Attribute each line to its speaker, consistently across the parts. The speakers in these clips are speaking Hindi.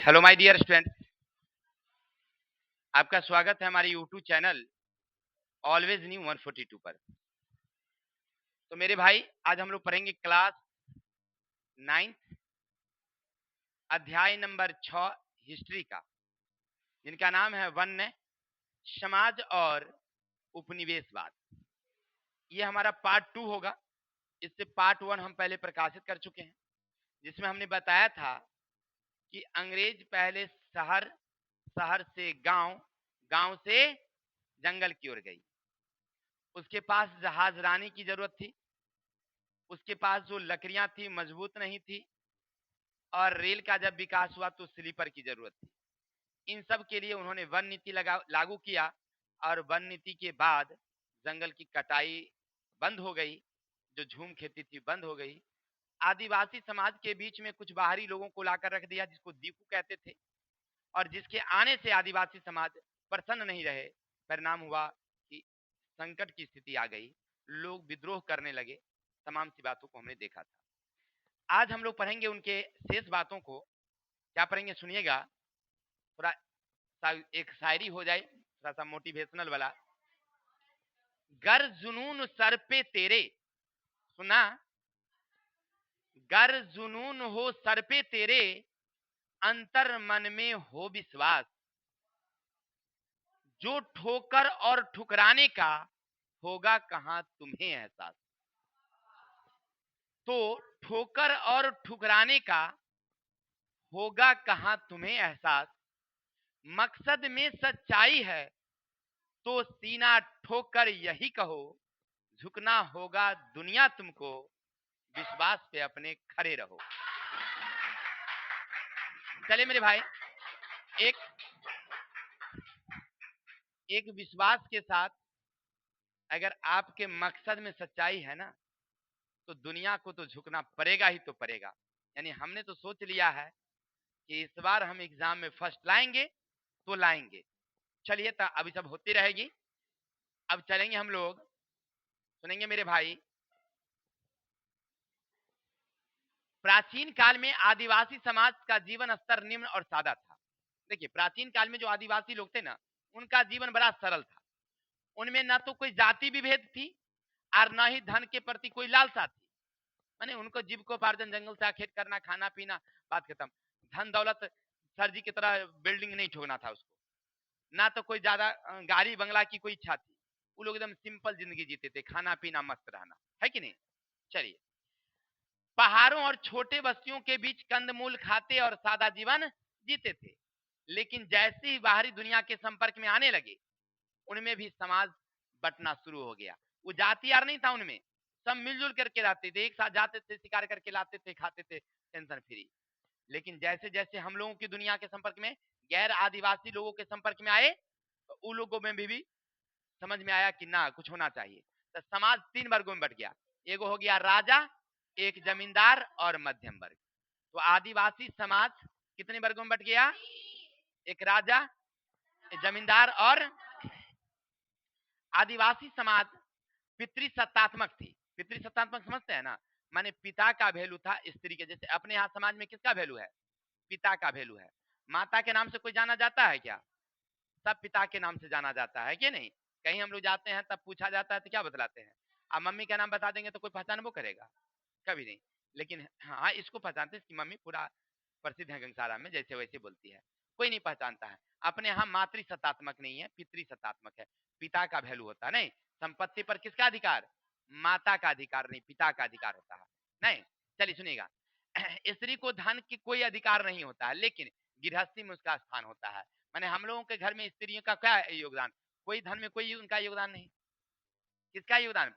Speaker 1: हेलो माय डियर स्टूडेंट, आपका स्वागत है हमारे यूट्यूब चैनल ऑलवेज न्यू 142 पर। तो मेरे भाई, आज हम लोग पढ़ेंगे क्लास 9th अध्याय नंबर 6 हिस्ट्री का, जिनका नाम है वन्य समाज और उपनिवेशवाद। ये हमारा पार्ट 2 होगा। इससे पार्ट 1 हम पहले प्रकाशित कर चुके हैं, जिसमें हमने बताया था कि अंग्रेज पहले शहर, शहर से गांव, गांव से जंगल की ओर गई। उसके पास जहाज रानी की जरूरत थी, उसके पास जो लकड़ियां थी मजबूत नहीं थी, और रेल का जब विकास हुआ तो स्लीपर की जरूरत थी। इन सब के लिए उन्होंने वन नीति लागू किया, और वन नीति के बाद जंगल की कटाई बंद हो गई, जो झूम खेती थी बंद हो गई। आदिवासी समाज के बीच में कुछ बाहरी लोगों को लाकर रख दिया, जिसको दीपू कहते थे, और जिसके आने से आदिवासी समाज प्रसन्न नहीं रहे। परिणाम हुआ कि संकट की स्थिति आ गई, लोग विद्रोह करने लगे। तमाम सी बातों को हमने देखा था। आज हम लोग पढ़ेंगे उनके शेष बातों को। क्या पढ़ेंगे सुनिएगा, थोड़ा एक शायरी हो जाए, थोड़ा सा मोटिवेशनल वाला। गर जुनून सर पे तेरे, सुना, गर जुनून हो सर पे तेरे, अंतर मन में हो विश्वास, जो ठोकर और ठुकराने का होगा कहां तुम्हें एहसास। तो ठोकर और ठुकराने का होगा कहां तुम्हें एहसास, मकसद में सच्चाई है तो सीना ठोक कर यही कहो, झुकना होगा दुनिया तुमको, विश्वास पे अपने खड़े रहो। चले मेरे भाई, एक एक विश्वास के साथ, अगर आपके मकसद में सच्चाई है ना, तो दुनिया को तो झुकना पड़ेगा ही तो पड़ेगा। यानी हमने तो सोच लिया है कि इस बार हम एग्जाम में फर्स्ट लाएंगे तो लाएंगे। चलिए, तो अभी सब होती रहेगी। अब चलेंगे हम लोग, सुनेंगे मेरे भाई। प्राचीन काल में आदिवासी समाज का जीवन स्तर निम्न और सादा था। देखिए, प्राचीन काल में जो आदिवासी लोग थे ना, उनका जीवन बड़ा सरल था। उनमें ना तो कोई जाति विभेद थी, और ना ही धन के प्रति कोई लालसा थी। माने उनको जीविकोपार्जन जंगल से खेत करना, खाना पीना, बात खत्म। धन दौलत सर जी की तरह बिल्डिंग नहीं ठोकना था उसको। ना तो कोई ज्यादा गाड़ी बंगला की कोई इच्छा थी। वो लोग एकदम सिंपल जिंदगी जीते थे, खाना पीना मस्त रहना, है कि नहीं। चलिए, पहाड़ों और छोटे बस्तियों के बीच कंदमूल खाते और सादा जीवन जीते थे। लेकिन जैसे ही बाहरी दुनिया के संपर्क में आने लगे, उनमें भी समाज बटना शुरू हो गया। वो जाति यार नहीं था उनमें, सब मिलजुल करके रहते थे, एक साथ जाते थे, शिकार करके लाते थे, खाते थे, टेंशन फ्री। लेकिन जैसे जैसे हम लोगों की दुनिया के संपर्क में, गैर आदिवासी लोगों के संपर्क में आए, तो उन लोगों में भी समझ में आया कि ना, कुछ होना चाहिए। तो समाज 3 वर्गों में बट गया। एक हो गया राजा, एक जमींदार और मध्यम वर्ग। तो आदिवासी समाज कितने वर्गों में बट गया? एक राजा, एक जमींदार और आदिवासी समाज पितृसत्तात्मक थी। पितृसत्तात्मक समझते हैं ना, माने पिता का वैल्यू था स्त्री के। जैसे अपने यहाँ समाज में किसका वैल्यू है? पिता का वैल्यू है। माता के नाम से कोई जाना जाता है क्या? सब पिता के नाम से जाना जाता है कि नहीं। कहीं हम लोग जाते हैं तब पूछा जाता है तो क्या बतलाते हैं? अब मम्मी का नाम बता देंगे तो कोई पहचान वो करेगा? कभी नहीं। लेकिन हाँ, इसको पहचानते हैं, इसकी मम्मी पूरा प्रसिद्ध है गंगसारा में, जैसे वैसे बोलती है, कोई नहीं पहचानता है। अपने यहाँ मातृ सत्तात्मक नहीं है, पितृ सत्तात्मक है। पिता का वैल्यू होता है। नहीं, संपत्ति पर किसका अधिकार? माता का अधिकार नहीं, पिता का अधिकार होता है। नहीं, चलिए सुनिएगा। स्त्री को धन की कोई अधिकार नहीं होता है, लेकिन गृहस्थी में उसका स्थान होता है। माने हम लोगों के घर में स्त्रियों का क्या योगदान? कोई धन में कोई उनका योगदान नहीं। किसका योगदान?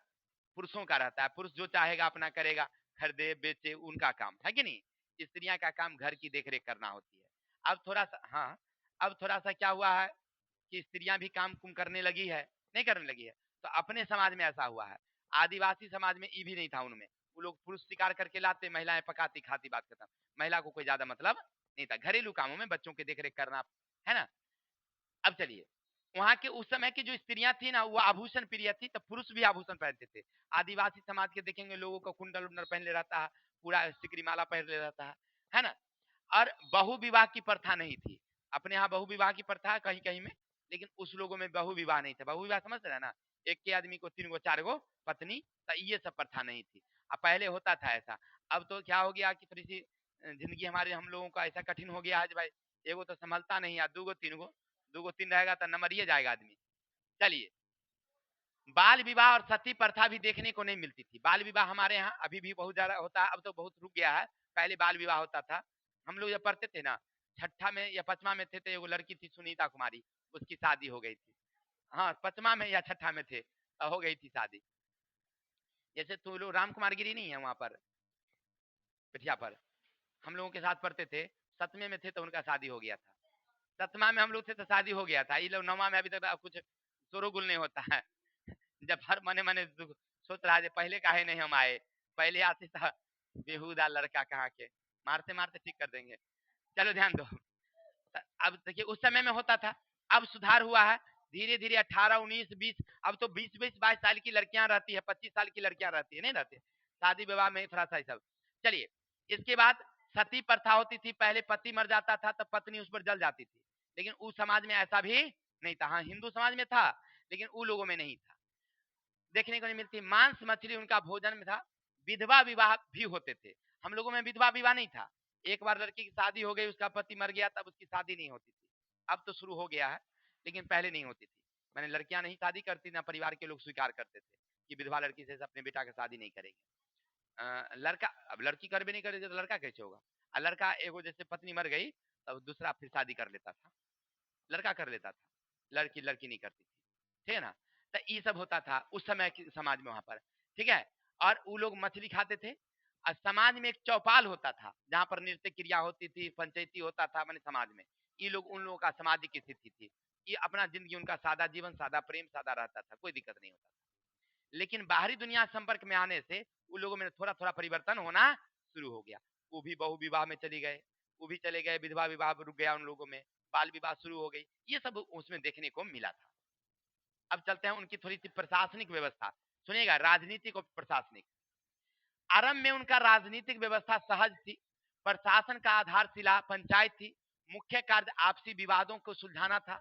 Speaker 1: पुरुषों का रहता है। पुरुष जो चाहेगा अपना करेगा, खरीदे बेचे, उनका काम है कि नहीं। स्त्रियां का काम घर की देखरेख करना होती है। अब थोड़ा सा, हाँ, अब थोड़ा सा क्या हुआ है कि स्त्रियां भी काम कुम करने लगी है, नहीं करने लगी है। तो अपने समाज में ऐसा हुआ है। आदिवासी समाज में ये भी नहीं था उनमें। वो लोग पुरुष शिकार करके लाते, महिलाएं पकाती खाती, बात खत्म। महिला को कोई ज्यादा मतलब नहीं था। घरेलू कामों में बच्चों की देखरेख करना, है ना। अब चलिए, वहां के उस समय की जो स्त्रियां थी ना, वो आभूषण प्रिय थी, तो पुरुष भी आभूषण पहनते थे। आदिवासी समाज के देखेंगे लोगों को कुंडल उंडल पहन ले रहता है, पूरा सिकरी माला पहन ले रहता है ना। और बहु विवाह की प्रथा नहीं थी। अपने यहाँ बहु विवाह की प्रथा है कहीं कहीं में, लेकिन उस लोगों में बहु विवाह नहीं था। बहु विवाह समझ रहे हैं ना, एक के आदमी को 3 गो 4 गो पत्नी, तो ये सब प्रथा नहीं थी। अब पहले होता था ऐसा। अब तो क्या हो गया कि थोड़ी सी जिंदगी हमारे हम लोगों का ऐसा कठिन हो गया है भाई, एगो तो संभलता नहीं है, 2 गो 3 गो, 2 गो 3 रहेगा तो न मरिए जाएगा आदमी। चलिए, बाल विवाह और सती प्रथा भी देखने को नहीं मिलती थी। बाल विवाह हमारे यहाँ अभी भी बहुत ज्यादा होता है, अब तो बहुत रुक गया है। पहले बाल विवाह होता था। हम लोग जब पढ़ते थे ना, छठा में या पांचवा में थे, तो एगो लड़की थी सुनीता कुमारी, उसकी शादी हो गई थी। हाँ, पांचवा में या छठा में थे, हो गई थी शादी। जैसे तो लोग राम कुमार गिरी नहीं है वहां पर पिठिया पर, हम लोगों के साथ पढ़ते थे। 7वें में थे तो उनका शादी हो गया था। 7वां में हम लोग थे तो शादी हो गया था। ये लोग 9वां में अभी तक कुछ शोरोगुल नहीं होता है। जब हर मने मने सोच रहा है पहले काहे नहीं हम आए, पहले आते था। बेहुदा लड़का कहाँ के, मारते मारते ठीक कर देंगे। चलो ध्यान दो। अब देखिए उस समय में होता था, अब सुधार हुआ है धीरे धीरे। 18 19 20, अब तो 20 20 22 साल की लड़कियां रहती है, 25 साल की लड़कियां रहती है, नहीं रहती शादी विवाह में थोड़ा सा सब। चलिए, इसके बाद सती प्रथा होती थी। पहले पति मर जाता था तो पत्नी उस पर जल जाती थी, लेकिन उस समाज में ऐसा भी नहीं था। हाँ, हिंदू समाज में था, लेकिन उन लोगों में नहीं था, देखने को नहीं मिलती। मांस मछली उनका भोजन में था। विधवा विवाह भी होते थे। हम लोगों में विधवा विवाह नहीं था। एक बार लड़की की शादी हो गई, उसका पति मर गया, तब उसकी शादी नहीं होती थी। अब तो शुरू हो गया है, लेकिन पहले नहीं होती थी। मैंने लड़कियां नहीं शादी करती, ना परिवार के लोग स्वीकार करते थे कि विधवा लड़की से अपने बेटा का शादी नहीं करेंगे। लड़का, अब लड़की कर भी नहीं करेगी तो लड़का कैसे होगा। और लड़का एगो जैसे पत्नी मर गई तब दूसरा फिर शादी कर लेता था, लड़का कर लेता था, लड़की लड़की नहीं करती थी। ठीक है ना। तो ये सब होता था उस समय के समाज में वहां पर। ठीक है। और वो लोग मछली खाते थे। और समाज में एक चौपाल होता था जहां पर नृत्य क्रिया होती थी, पंचायती होता था मैंने समाज में। ये लोग उन लोगों का सामाजिक स्थिति थी। ये अपना जिंदगी उनका सादा जीवन, सादा प्रेम, सादा रहता था, कोई दिक्कत नहीं होता था। लेकिन बाहरी दुनिया संपर्क में आने से उन लोगों में थोड़ा थोड़ा परिवर्तन होना शुरू हो गया। वो भी बहु विवाह में चली गए, वो भी चले गए, विधवा विवाह रुक गया उन लोगों में, बाल विवाह शुरू हो गई। ये सब उसमें देखने को मिला था। अब चलते हैं उनकी थोड़ी सी प्रशासनिक व्यवस्था। सुनिएगा, राजनीतिक और प्रशासनिक। आरंभ में उनका राजनीतिक व्यवस्था सहज थी। प्रशासन का आधारशिला पंचायत थी। मुख्य कार्य आपसी विवादों को सुलझाना था।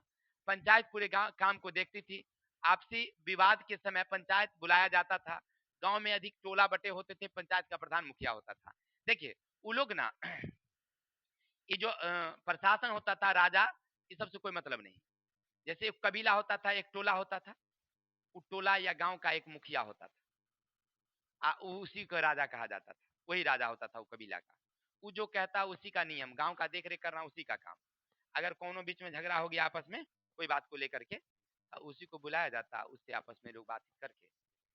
Speaker 1: पंचायत पूरे गांव काम को देखती थी। आपसी विवाद के समय पंचायत बुलाया जाता था। गांव में अधिक टोला बटे होते थे, पंचायत का प्रधान मुखिया होता था। देखिए, वो लोग ना ये जो प्रशासन होता था, राजा, ये सबसे कोई मतलब नहीं। जैसे एक कबीला होता था, एक टोला होता था, वो टोला या गांव का एक मुखिया होता था। उसी को राजा कहा जाता था। वही राजा होता था वो कबीला का। वो जो कहता उसी का नियम, गांव का देख रेख करना उसी का काम। अगर कोनो बीच में झगड़ा हो गया आपस में कोई बात को लेकर के, उसी को बुलाया जाता, उससे आपस में लोग बातचीत करके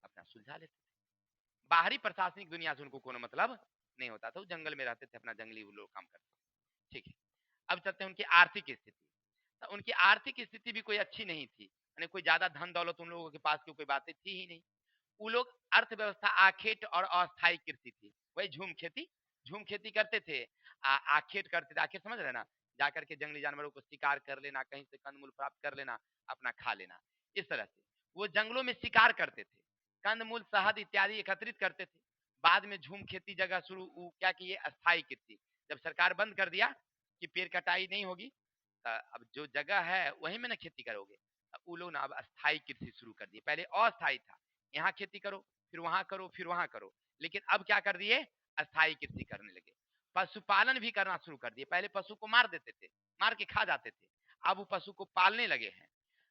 Speaker 1: अपना सुलझा लेते थे। बाहरी प्रशासनिक दुनिया से उनको कोनो मतलब नहीं होता था। वो जंगल में रहते थे, अपना जंगली वो लोग काम करते थे। ठीक है। अब चलते हैं उनकी आर्थिक स्थिति। तो उनकी आर्थिक स्थिति भी कोई अच्छी नहीं थी, यानी कोई ज्यादा धन दौलत उन लोगों के पास की कोई बातें थी ही नहीं। वो लोग अर्थव्यवस्था आखेट और अस्थायी कृषि थी। वही झूम खेती करते थे। आखेट करते थे। आखेट समझ रहे ना, जाकर के जंगली जानवरों को शिकार कर लेना, कहीं से कंदमूल प्राप्त कर लेना, अपना खा लेना। इस तरह से वो जंगलों में शिकार करते थे, कंदमूल शहद इत्यादि एकत्रित करते थे। बाद में झूम खेती जगह शुरू क्या किए, अस्थायी कृषि। जब सरकार बंद कर दिया कि पेड़ कटाई नहीं होगी, अब जो जगह है वहीं में ना खेती करोगे, वो लोग ना अब अस्थायी कृषि शुरू कर दिए। पहले अस्थायी था, यहाँ खेती करो, फिर वहां करो, फिर वहां करो। लेकिन अब क्या कर दिए, अस्थायी कृषि करने लगे। पशुपालन भी करना शुरू कर दिए। पहले पशु को मार देते थे, मार के खा जाते थे, अब वो पशु को पालने लगे हैं।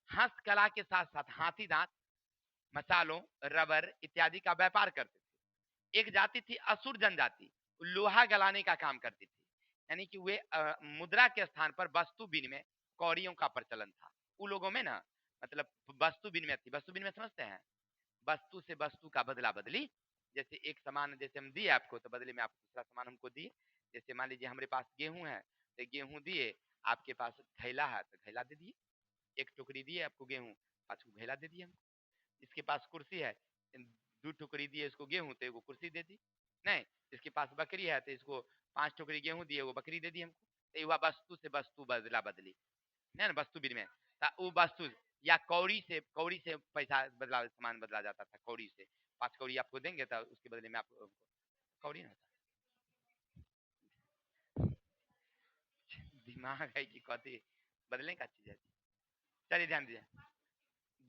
Speaker 1: हस्तकला के साथ साथ हाथी दांत, मसालों, रबर इत्यादि का व्यापार करते थे। एक जाति थी असुर जनजाति, लोहा गलाने का काम करती थी। यानी कि वे मुद्रा के स्थान पर वस्तु विनिमय, कौड़ियों का प्रचलन था उन लोगों में ना। मतलब वस्तु विनिमय थी। वस्तु विनिमय समझते हैं, वस्तु से वस्तु का बदला बदली। जैसे एक सामान जैसे हम दिए आपको, तो बदले में आप दूसरा सामान हमको दिए। जैसे मान लीजिए हमारे पास गेहूं है, तो गेहूं दिए, आपके पास थैला है तो थैला दे दिए। एक टुकड़ी दिए आपको गेहूं, 5 को थैला दे दिए हमको। इसके पास कुर्सी है, 2 टुकड़ी दिए इसको गेहूं, तो एगो कुर्सी दे दी। नहीं, इसके पास बकरी है तो इसको 5 टुकड़ी गेहूं दिए, वो बकरी दे दी हमको। तो ये हुआ वस्तु से वस्तु बदला बदली, है ना, वस्तु विनिमय। वो वस्तु या कौड़ी से पैसा बदला, सामान बदला जाता था कौड़ी से। 5 कौड़ी आपको देंगे तो उसके बदले में आपको कौड़ी ना होता। महंगाई की कथी बदलने का चीज है। चलिए ध्यान दीजिए,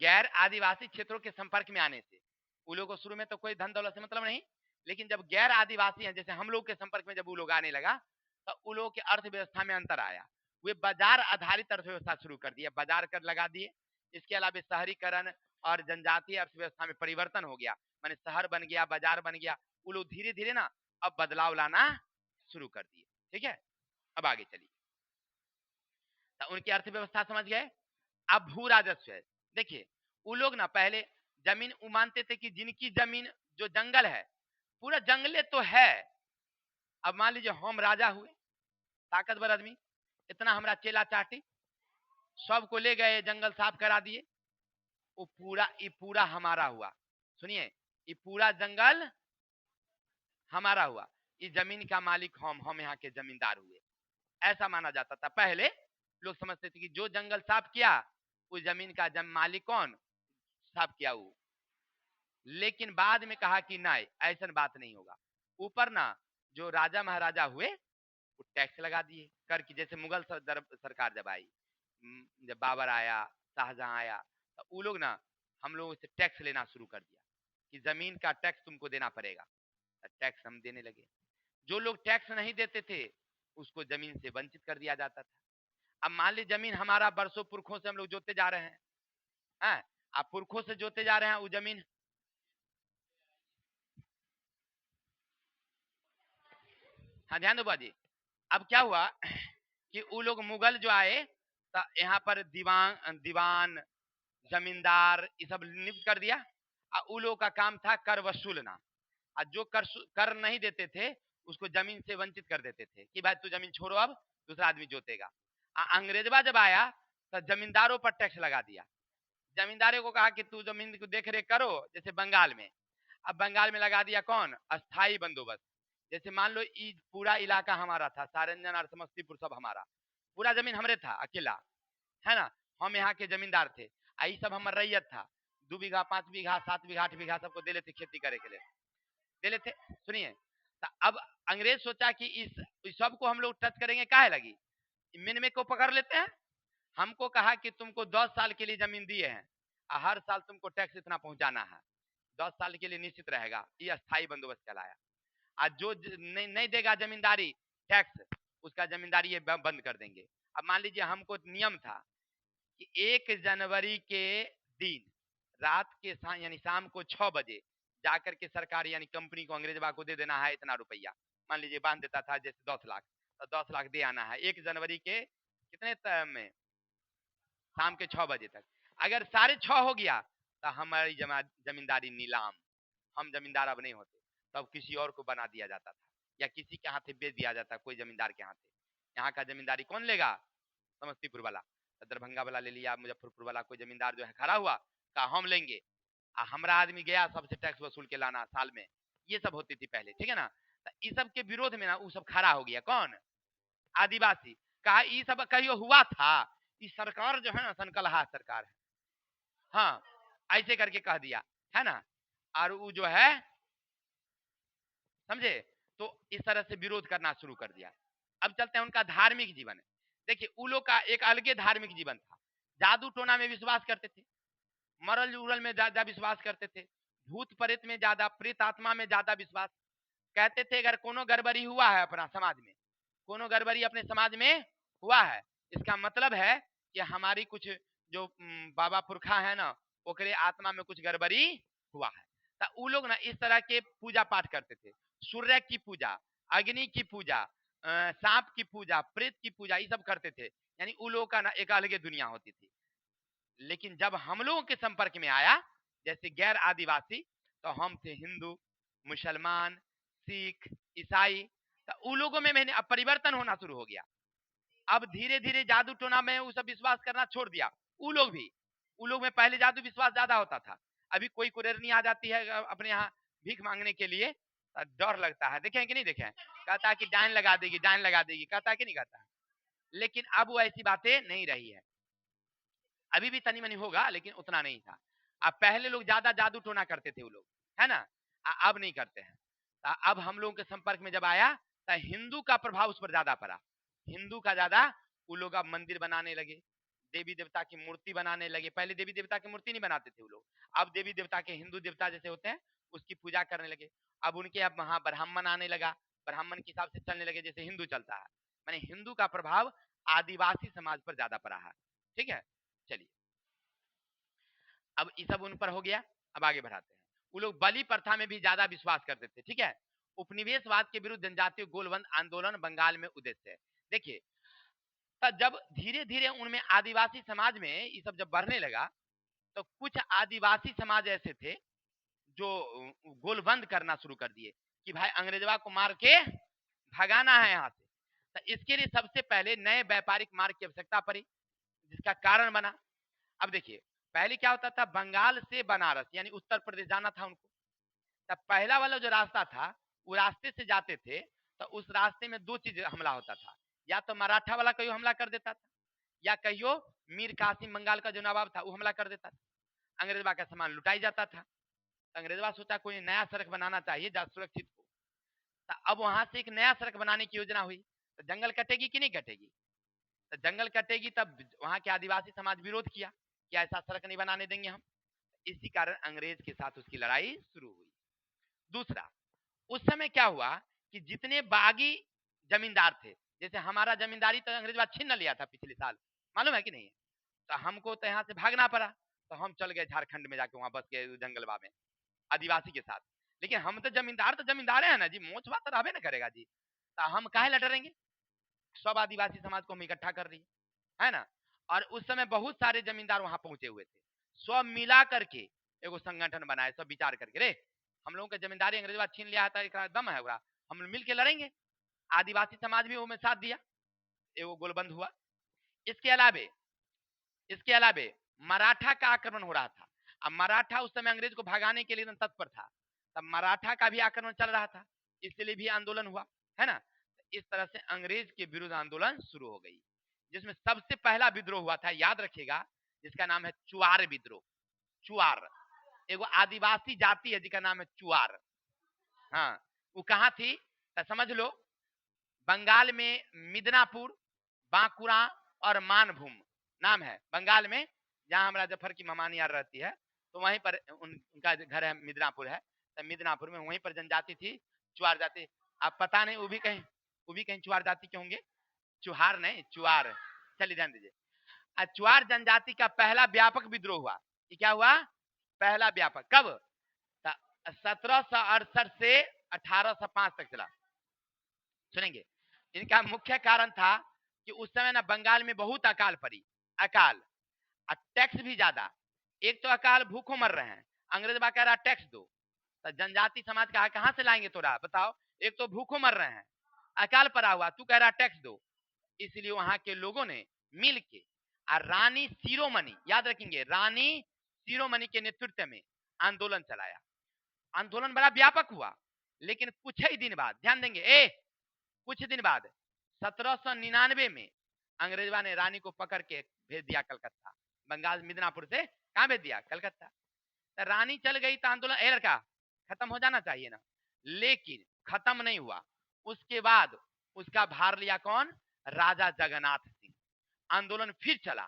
Speaker 1: गैर आदिवासी क्षेत्रों के संपर्क में आने से उन लोगों को शुरू में तो कोई धन दौलत से मतलब नहीं, लेकिन जब गैर आदिवासी हैं जैसे हम लोग के संपर्क में जब वो लोग आने लगा तो उन लोगों की अर्थव्यवस्था में अंतर आया। वे बाजार आधारित अर्थव्यवस्था शुरू कर दिया, बाजार कर लगा दिए। इसके अलावा शहरीकरण और जनजातीय अर्थव्यवस्था में परिवर्तन हो गया, माने शहर बन गया, बाजार बन गया। वो लोग धीरे धीरे ना अब बदलाव लाना शुरू कर दिए। ठीक है, अब आगे चलिए। तो उनकी अर्थव्यवस्था समझ गए। अब भू राजस्व है। देखिए वो लोग ना पहले जमीन वो मानते थे कि जिनकी जमीन जो जंगल है पूरा जंगले तो है। अब मान लीजिए हम राजा हुए, ताकतवर आदमी, इतना हमारा चेला चाटी, सबको ले गए जंगल साफ करा दिए, वो पूरा हमारा हुआ। सुनिए, ये पूरा जंगल हमारा हुआ, ये जमीन का मालिक हम यहाँ के जमींदार हुए। ऐसा माना जाता था। पहले लोग समझते थे कि जो जंगल साफ किया उस जमीन का मालिक कौन, साफ किया वो। लेकिन बाद में कहा कि नहीं, ऐसा बात नहीं होगा। ऊपर ना जो राजा महाराजा हुए वो टैक्स लगा दिए कर की। जैसे मुगल सरकार जब आई, जब बाबर आया, शाहजहां आया, तो वो लोग ना हम लोगों से टैक्स लेना शुरू कर दिया कि जमीन का टैक्स तुमको देना पड़ेगा। टैक्स हम देने लगे। जो लोग टैक्स नहीं देते थे उसको जमीन से वंचित कर दिया जाता था। अब मान ली जमीन हमारा बरसों पुरखों से हम लोग जोते जा रहे हैं, आप पुरखों से जोते जा रहे हैं वो जमीन। हाँ ध्यान दो बाजी। अब क्या हुआ कि वो लोग मुगल जो आए तो यहाँ पर दीवान जमींदार ये सब नियुक्त कर दिया। और उन लोगों का काम था कर वसूलना। और जो कर नहीं देते थे उसको जमीन से वंचित कर देते थे कि भाई तू जमीन छोड़ो, अब दूसरा आदमी जोतेगा। अंग्रेजवा जब आया तो जमींदारों पर टैक्स लगा दिया। जमींदारों को कहा कि तू जमीन को देख रेख करो। जैसे बंगाल में, अब बंगाल में लगा दिया कौन, अस्थाई बंदोबस्त। जैसे मान लो पूरा इलाका हमारा था, सारंजन और समस्तीपुर सब हमारा, पूरा जमीन हमरे था अकेला, है ना। हम यहाँ के जमींदार थे, आई सब हमारा रैयत था। 2 बीघा 5 बीघा 7 बीघा 8 बीघा सबको दे लेते खेती करे के लिए, दे लेते। सुनिए, तो अब अंग्रेज सोचा कि इस सबको हम लोग टच करेंगे, काहे लगी मिन में को पकड़ लेते हैं। हमको कहा कि तुमको 10 साल के लिए जमीन दिए हैं, हर साल तुमको टैक्स इतना पहुंचाना है, 10 साल के लिए निश्चित रहेगा। ये अस्थाई बंदोबस्त चलाया। आज जो नहीं देगा जमींदारी टैक्स, उसका जमींदारी ये बंद कर देंगे। अब मान लीजिए हमको नियम था कि 1 जनवरी के दिन रात के यानी शाम को 6 बजे जाकर के सरकार यानी कंपनी को अंग्रेजवा को दे देना है इतना रुपया। मान लीजिए बांध देता था जैसे 10 लाख, तो 10 लाख दे आना है 1 जनवरी के कितने में, शाम के 6 बजे तक। अगर 6:30 हो गया तो हमारी जमींदारी नीलाम, हम जमींदार अब नहीं होते, तब किसी और को बना दिया जाता था या किसी के हाथे बेच दिया जाता, कोई जमींदार के हाथे। यहाँ का जमींदारी कौन लेगा, समस्तीपुर वाला, दरभंगा वाला ले लिया, मुजफ्फरपुर वाला कोई जमींदार जो है खड़ा हुआ कहा हम लेंगे, हमारा आदमी गया सबसे टैक्स वसूल के लाना साल में। ये सब होती थी पहले, ठीक है ना। तो इस सब के विरोध में ना वो सब खड़ा हो गया कौन, आदिवासी। कहा ये सब कहियो हुआ था, इस सरकार जो है ना सनकलहा सरकार है, हाँ ऐसे करके कह दिया, है ना। और वो जो है समझे, तो इस तरह से विरोध करना शुरू कर दिया। अब चलते हैं उनका धार्मिक जीवन। देखिए उन लोग का एक अलगे धार्मिक जीवन था। जादू टोना में विश्वास करते थे, मरल उरल में ज्यादा विश्वास करते थे, भूत प्रेत में ज्यादा, प्रेत आत्मा में ज्यादा विश्वास। कहते थे अगर कोनो गड़बड़ी हुआ है अपना समाज में, कोनो गड़बड़ी अपने समाज में हुआ है, इसका मतलब है कि हमारी कुछ जो बाबा पुरखा है ना, ओकरे आत्मा में कुछ गड़बड़ी हुआ है। तो उ लोग ना इस तरह के पूजा पाठ करते थे। सूर्य की पूजा, अग्नि की पूजा, सांप की पूजा, प्रेत की पूजा, ये सब करते थे। यानी उन लोगों का ना एक अलग दुनिया होती थी। लेकिन जब हम लोगों के संपर्क में आया जैसे गैर आदिवासी, तो हम थे हिंदू, मुसलमान, सिख, ईसाई, तो उन लोगों में मैंने अब परिवर्तन होना शुरू हो गया। अब धीरे धीरे जादू टोना में वो सब विश्वास करना छोड़ दिया। वो लोग भी, उन लोग में पहले जादू विश्वास ज्यादा होता था। अभी कोई कुरेरनी आ जाती है अपने यहाँ भीख मांगने के लिए, डर लगता है, देखें कि नहीं देखें, कहता है कि डाइन लगा देगी, डाइन लगा देगी, कहता है कि नहीं कहता है। लेकिन अब वो ऐसी बातें नहीं रही है। अभी भी तनी मनी होगा लेकिन उतना नहीं था। अब पहले लोग ज्यादा जादू टोना करते थे वो लोग, है ना, अब नहीं करते हैं। अब हम लोगों के संपर्क में जब आया तो हिंदू का प्रभाव उस पर ज्यादा पड़ा, हिंदू का ज्यादा वो लोग अब मंदिर बनाने लगे, देवी देवता की मूर्ति बनाने लगे। पहले देवी देवता की मूर्ति नहीं बनाते थे वो लोग, अब देवी देवता के हिंदू देवता जैसे होते हैं उसकी पूजा करने लगे। अब उनके अब वहां ब्राह्मण आने लगा, ब्राह्मण के हिसाब से चलने लगे जैसे हिंदू चलता है। माने हिंदू का प्रभाव आदिवासी समाज पर ज्यादा पड़ा है। ठीक है, चलिए अब ये सब उन पर हो गया। अब आगे बढ़ाते हैं। वो लोग बलि प्रथा में भी ज्यादा विश्वास करते थे। ठीक है, उपनिवेशवाद के विरुद्ध जनजातीय गोलबंद आंदोलन बंगाल में उद्देश्य है। देखिए, तब जब धीरे धीरे उनमें आदिवासी समाज में ये सब जब बढ़ने लगा, तो कुछ आदिवासी समाज ऐसे थे जो गोलबंद करना शुरू कर दिए कि भाई अंग्रेजवा को मार के भगाना है यहाँ से। तो इसके लिए सबसे पहले नए व्यापारिक मार्ग की आवश्यकता पड़ी, जिसका कारण बना। अब देखिए, पहले क्या होता था, बंगाल से बनारस यानी उत्तर प्रदेश जाना था उनको। तब पहला वाला जो रास्ता था वो रास्ते से जाते थे, तो उस रास्ते में दो चीज हमला होता था, या तो मराठा वाला कहीं हमला कर देता था, या कहियो मीर कासिम बंगाल का जो नवाब था वो हमला कर देता था। अंग्रेजवा का सामान लुटाई जाता था। अंग्रेजवा सोचा कोई नया सड़क बनाना चाहिए जहाँ सुरक्षित हो। तो अब वहां से एक नया सड़क बनाने की योजना हुई। तो जंगल कटेगी कि नहीं कटेगी? तो जंगल कटेगी, तब वहां के आदिवासी समाज विरोध किया कि ऐसा सड़क नहीं बनाने देंगे हम। इसी कारण अंग्रेज के साथ उसकी लड़ाई शुरू हुई। दूसरा, उस समय क्या हुआ कि जितने बागी जमींदार थे, जैसे हमारा जमींदारी तो अंग्रेजवा छीन लिया था पिछले साल, मालूम है कि नहीं? तो हमको तो यहाँ से भागना पड़ा, तो हम चल गए झारखंड में, जाके वहां बस गए जंगलवा में आदिवासी के साथ। लेकिन हम तो जमींदार है ना जी, मोचवा तो रहबे ना करेगा जी, तो हम काहे लड़ेंगे? सब आदिवासी समाज को हम इकट्ठा कर रही है ना। और उस समय बहुत सारे जमींदार वहां पहुंचे हुए थे, सब मिला करके एगो संगठन बनाए, सब विचार करके रे हम लोगों के जमींदारी अंग्रेजवा छीन लिया था, एक दम है पूरा, हम लोग मिल के लड़ेंगे। आदिवासी समाज भी उसमें साथ दिया, एगो गोलबंद हुआ। इसके अलावे मराठा का आक्रमण हो रहा था। अब मराठा उस समय अंग्रेज को भगाने के लिए तत्पर था, तब मराठा का भी आक्रमण चल रहा था, इसलिए भी आंदोलन हुआ, है ना। इस तरह से अंग्रेज के विरुद्ध आंदोलन शुरू हो गई, जिसमें सबसे पहला विद्रोह हुआ था, याद रखिएगा, जिसका नाम है चुआर विद्रोह। चुआर एगो आदिवासी जाति है जिसका नाम है चुआर। हाँ, वो कहाँ थी तो समझ लो, बंगाल में मिदनापुर, बांकुड़ा और मानभूम नाम है बंगाल में, जहां हमारा जफर की ममानी यार रहती है, तो वहीं पर उनका घर है, मिदनापुर है। तो मिदनापुर में वहीं पर जनजाति थी, चुआर जाति। आप पता नहीं वो भी कहीं चुआर जाति के होंगे, चुहार नहीं चुआर, चलिए ध्यान दीजिए। चुआर जनजाति का पहला व्यापक विद्रोह हुआ। ये क्या हुआ? पहला व्यापक कब? 1768 से 1805 तक चला। सुनेंगे, इनका मुख्य कारण था कि उस समय ना बंगाल में बहुत अकाल पड़ी, अकाल और टैक्स भी ज्यादा। एक तो अकाल, भूखों मर रहे हैं, अंग्रेज बा कह रहा टैक्स दो, तो जनजाति समाज कहा कहां से लाएंगे तोरा बताओ, एक तो भूखों मर रहे हैं, अकाल पड़ा हुआ, तू कह रहा टैक्स दो। इसलिए वहां के लोगों ने मिल के और रानी शिरोमणि, याद रखेंगे, रानी शिरोमणि के नेतृत्व में आंदोलन चलाया। आंदोलन बड़ा व्यापक हुआ, लेकिन कुछ ही दिन बाद, ध्यान देंगे, कुछ दिन बाद 1799 में अंग्रेजवा ने रानी को पकड़ के भेज दिया कलकत्ता। बंगाल मिदनापुर से कहां भेज दिया? कलकत्ता। तो रानी चल गई तो आंदोलन लड़का खत्म हो जाना चाहिए ना, लेकिन खत्म नहीं हुआ। उसके बाद उसका भार लिया कौन? राजा जगन्नाथ सिंह। आंदोलन फिर चला,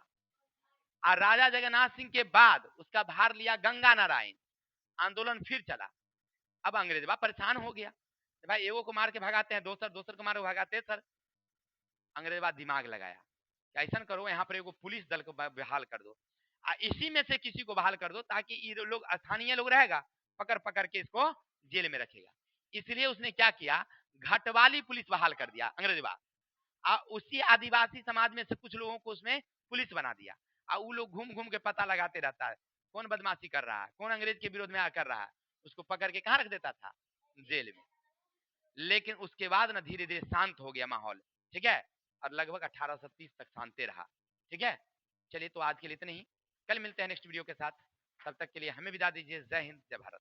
Speaker 1: और राजा जगन्नाथ सिंह के बाद उसका भार लिया गंगा नारायण। आंदोलन फिर चला। अब अंग्रेजवा परेशान हो गया, भाई एगो को मार के भगाते हैं, दोसर को मार के भगाते हैं सर। अंग्रेजवा दिमाग लगाया, ऐसा करो यहाँ पर एगो पुलिस दल को बहाल कर दो, इसी में से किसी को बहाल कर दो, ताकि ये लोग स्थानीय लोग रहेगा, पकड़ पकड़ के इसको जेल में रखेगा। इसलिए उसने क्या किया, घटवाली पुलिस बहाल कर दिया अंग्रेजवा, उसी आदिवासी समाज में से कुछ लोगों को उसमें पुलिस बना दिया। वो लोग घूम घूम के पता लगाते रहता है कौन बदमाशी कर रहा है, कौन अंग्रेज के विरोध में कर रहा है, उसको पकड़ के कहाँ रख देता था? जेल में। लेकिन उसके बाद ना धीरे धीरे शांत हो गया माहौल, ठीक है, और लगभग 1830 तक शांति रहा। ठीक है, चलिए तो आज के लिए इतने ही, कल मिलते हैं नेक्स्ट वीडियो के साथ। तब तक के लिए हमें विदा दीजिए। जय हिंद, जय भारत।